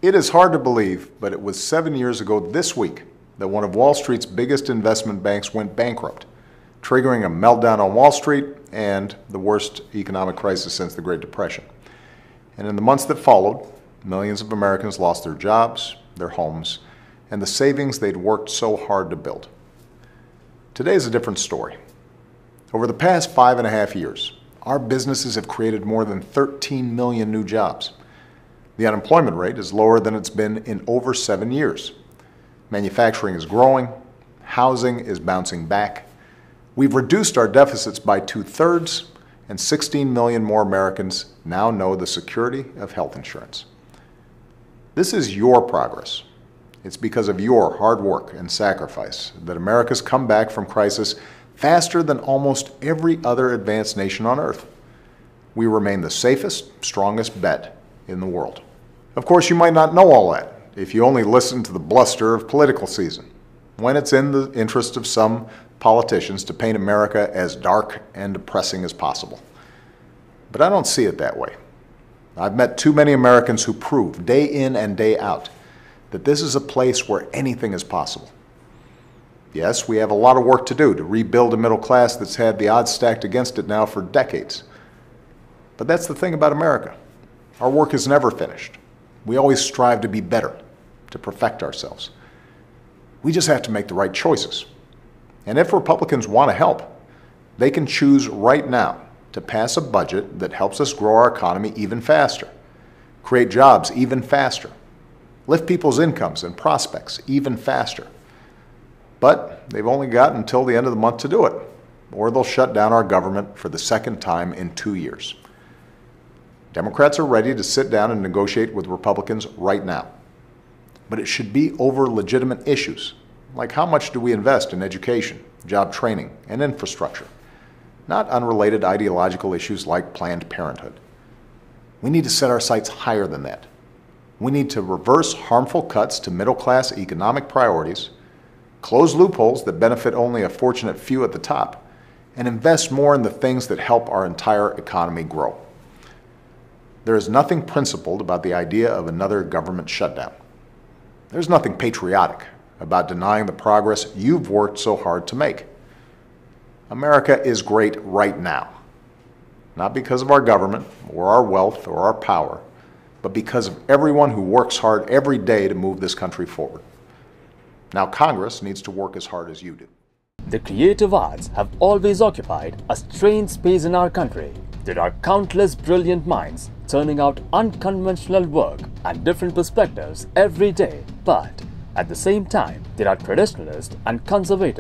It is hard to believe, but it was 7 years ago this week that one of Wall Street's biggest investment banks went bankrupt, triggering a meltdown on Wall Street and the worst economic crisis since the Great Depression. And in the months that followed, millions of Americans lost their jobs, their homes, and the savings they'd worked so hard to build. Today is a different story. Over the past 5.5 years, our businesses have created more than 13 million new jobs. The unemployment rate is lower than it's been in over 7 years. Manufacturing is growing, housing is bouncing back. We've reduced our deficits by 2/3, and 16 million more Americans now know the security of health insurance. This is your progress. It's because of your hard work and sacrifice that America's come back from crisis faster than almost every other advanced nation on earth. We remain the safest, strongest bet in the world. Of course, you might not know all that if you only listen to the bluster of political season, when it's in the interest of some politicians to paint America as dark and depressing as possible. But I don't see it that way. I've met too many Americans who prove, day in and day out, that this is a place where anything is possible. Yes, we have a lot of work to do to rebuild a middle class that's had the odds stacked against it now for decades. But that's the thing about America. Our work is never finished. We always strive to be better, to perfect ourselves. We just have to make the right choices. And if Republicans want to help, they can choose right now to pass a budget that helps us grow our economy even faster, create jobs even faster, lift people's incomes and prospects even faster. But they've only got until the end of the month to do it, or they'll shut down our government for the second time in 2 years. Democrats are ready to sit down and negotiate with Republicans right now. But it should be over legitimate issues, like how much do we invest in education, job training, and infrastructure, not unrelated ideological issues like Planned Parenthood. We need to set our sights higher than that. We need to reverse harmful cuts to middle-class economic priorities, close loopholes that benefit only a fortunate few at the top, and invest more in the things that help our entire economy grow. There is nothing principled about the idea of another government shutdown. There's nothing patriotic about denying the progress you've worked so hard to make. America is great right now, not because of our government or our wealth or our power, but because of everyone who works hard every day to move this country forward. Now Congress needs to work as hard as you do. The creative arts have always occupied a strange space in our country. There are countless brilliant minds turning out unconventional work and different perspectives every day. But at the same time, there are traditionalists and conservatives